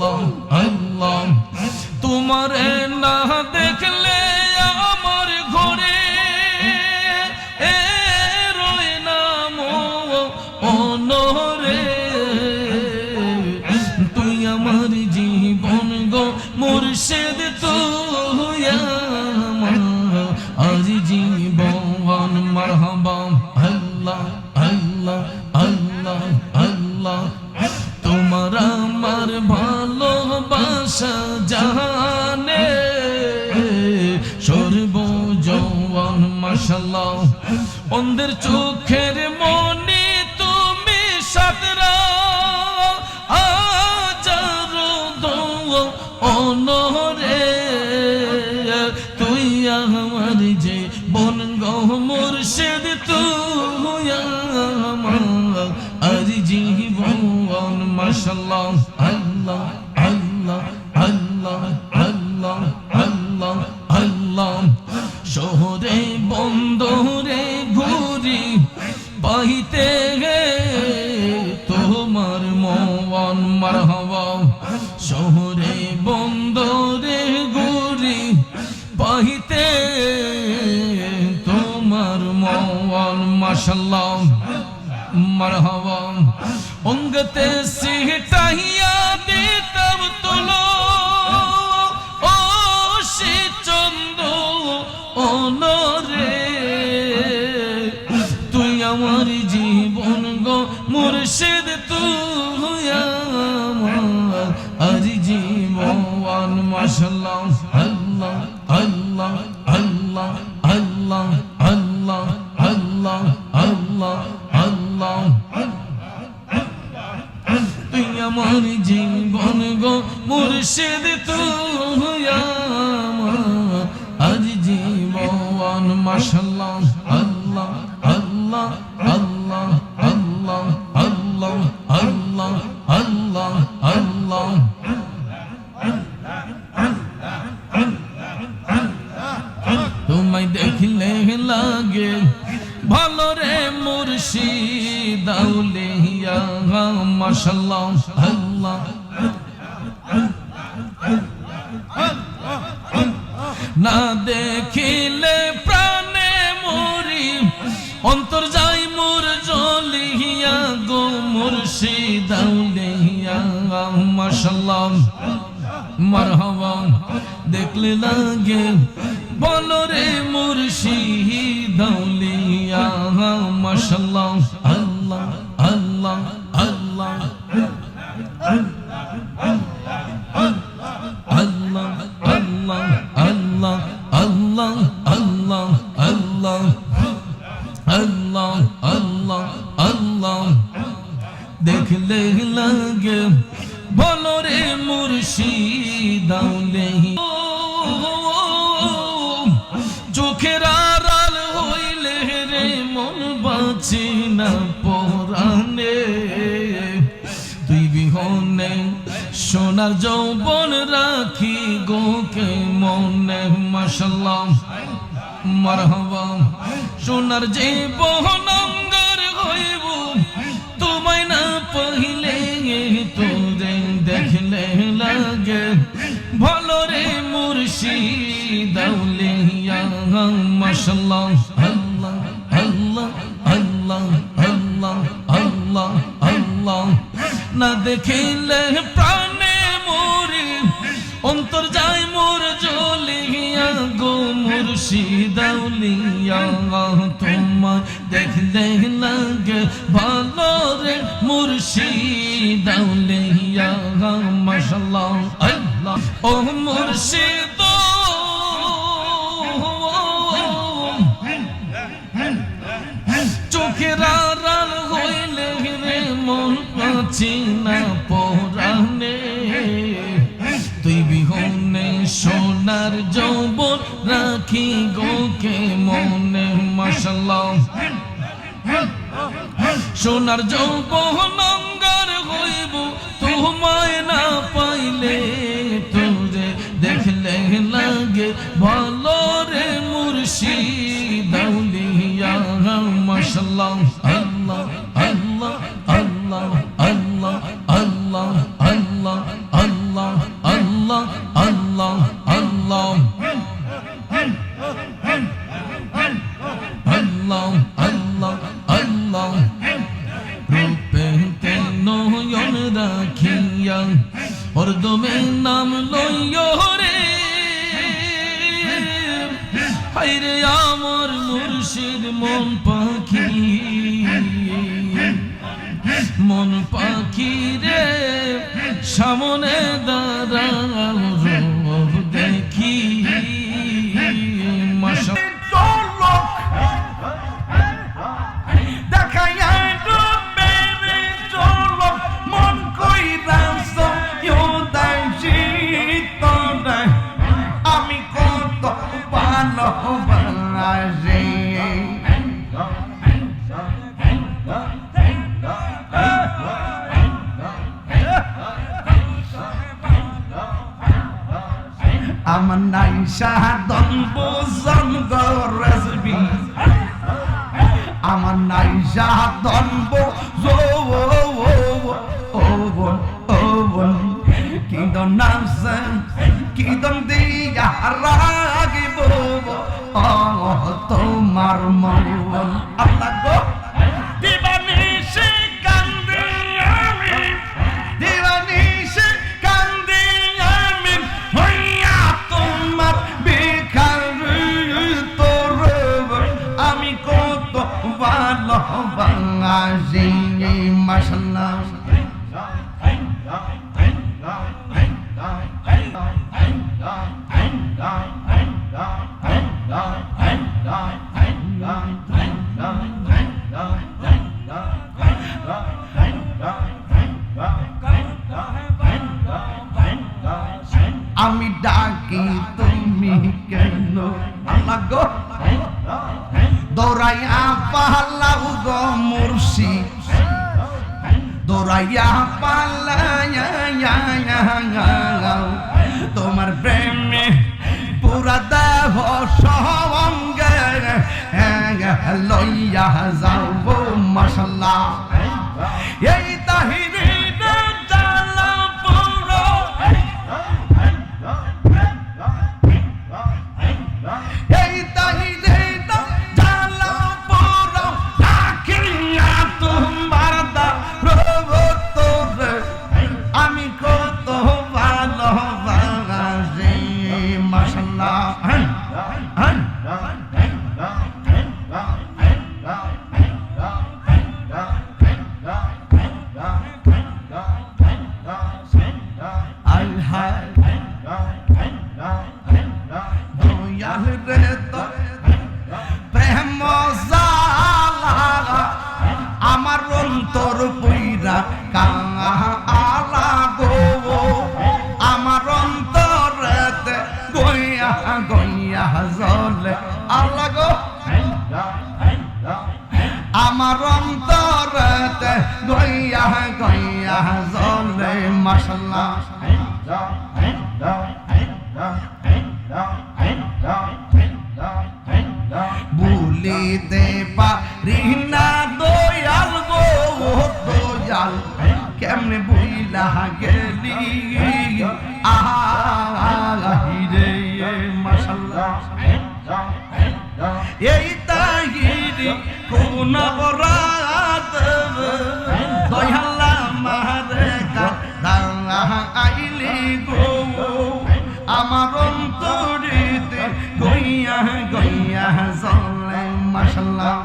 আল্লাহ আল্লাহ তোমারে না দেখলে আমার ঘরে রয় না অনরে তুই আমার জীবন গো মুর্শিদ তুই আমার আজ জীবন মারহাবা আল্লাহ আল্লাহ আল্লাহ আল্লাহ তোমার আমার ভালোবাসা জানে সর্বজওয়ান মাশাআল্লাহ অন্ধের চোখের মনি তুমি সাদরা আজারো দো অনরে তুই আমার যে বন গো মুর্শিদ তুই আমার আর জীবন মাশাআল্লাহ আল্লাহ আল্লাহ আল্লাহ আল্লাহ আল্লাহ আল্লাহ শহরে বন্দরে ঘুরি পাইতে তোমার মন মারহাবা শহরে বন্দরে ঘুরি পাইতে তোমার মন মাশাআল্লাহ মারহাবা অঙ্গতে সিহটাইয়া দিতাম তুলো ও সে চন্দ অনরে তুই আমার জীবন গো মুর্শিদ তুই আমার আর জীবন মাশাআল্লাহ আল্লাহ আল্লাহ আল্লাহ আল্লাহ আল্লাহ আল্লাহ আল্লাহ আল্লাহ তুই আমার জীবন গো মুর্শিদ তুই আমার আজ জীবন মাশাআল্লাহ আল্লাহ আল্লাহ আল্লাহ আল্লাহ আল্লাহ আল্লাহ আল্লাহ আল্লাহ তোমায় দেখলে লাগে ভালো রে মুর্শিদ আউলিয়া মাশাআল্লাহ আল্লাহ না দেখিলে প্রাণে মরি অন্তর যাই মোর জ্বলিয়া গো মুর্শিদ আউলিয়া মাশাআল্লাহ মারহাবা দেখলে লাগে বলো রে মুর্শিদ আউলিয়া মাশাআল্লাহ আল্লাহ আল্লাহ আল্লাহ আল্লাহ আল্লাহ আল্লাহ আল্লাহ আল্লাহ আল্লাহ আল্লাহ আল্লাহ আল্লাহ দেখলে লাগে বলো রে মুর্শিদ আউলিয়া চোখের আড়াল হইলে রে মন বাঁচে না পরাণে তুই বিহনে সোনার যৌবন রাখি গোকে মনে মাশাআল্লাহ মারহাবা সোনার জীবন অঙ্গার হইব তোমায় না পাইলে তোরে দেখলে লাগে ভালো রে মুর্শিদ আউলিয়া মাশাআল্লাহ আল্লাহ আল্লাহ আল্লাহ আল্লাহ আল্লাহ আল্লাহ না দেখিলে প্রাণে মরি অন্তর যায় মোর জ্বলিয়া গো মুর্শিদ আউলিয়া তোমায় দেখলে লাগে ভালো রে মুর্শিদ আউলিয়া মাশাআল্লাহ আল্লাহ ও মুর্শিদ চোখের আড়াল হইলে রে মন পাচ্ছি না পরাণে তুই বিহনে সোনার যৌবন রাখি গোকে মনে মাশাআল্লাহ সোনার যৌবন অঙ্গার হইব তোমায় না পাইলে তোরে দেখলে লাগে ভালো রে মুর্শিদ আউলিয়া মাশাআল্লাহ আল্লাহ আল্লাহ আল্লাহ আল্লাহ আল্লাহ আল্লাহ আল্লাহ ওর দমে নাম লইও রে হায়রে আমার মুর্শিদ মন পাখি রে সামনে দাঁড়াও রব দেখি মাশা আমার নাইশা দনব জনগ রাজবি আমার নাইশা দনব কিদন নামছে কিদন দিয়া রাগিব তোমার মন আল্লাহ গো দিবানিশি কান্দে আমি দিবানিশি কান্দে আমি হইয়া তোমার ভিখারি তোর আমি কত ভালোবাসি মাশাআল্লাহ আমি ডাকি তুমি কেন আল্লাহ গো দৌড়াইয়া পালাও গো মুর্শিদ দৌড়াইয়া পালাইয়া তোমার প্রেমে পুরা দেহ সঙ্গে লইয়া যাও মাশাআল্লাহ এই তাহিরি জালা পুরো এই তাহিরি জালা পুরো আখিয়া তোমার দা আমি কত ভালোবাসি মাশাআল্লাহ দয়াল রে তো প্রেম জালা আমার অন্তর পুইরা কালা গো আমার অন্তরেতে গইয়া গইয়া জ্বলে আল্লাহ গো আমার অন্তরেতে গইয়া গইয়া জ্বলে মাশাআল্লাহ ভুলিতে পারি না দয়াল গো দয়াল কেমনে ভুইলা গেলি আহিরে মাশাআল্লাহ এই তাহিরি কোন বরাত দয়াল আমারে কাদা আইলি গো আমার অন্তরেতে গইয়া গইয়া জ্বলে মাশাআল্লাহ।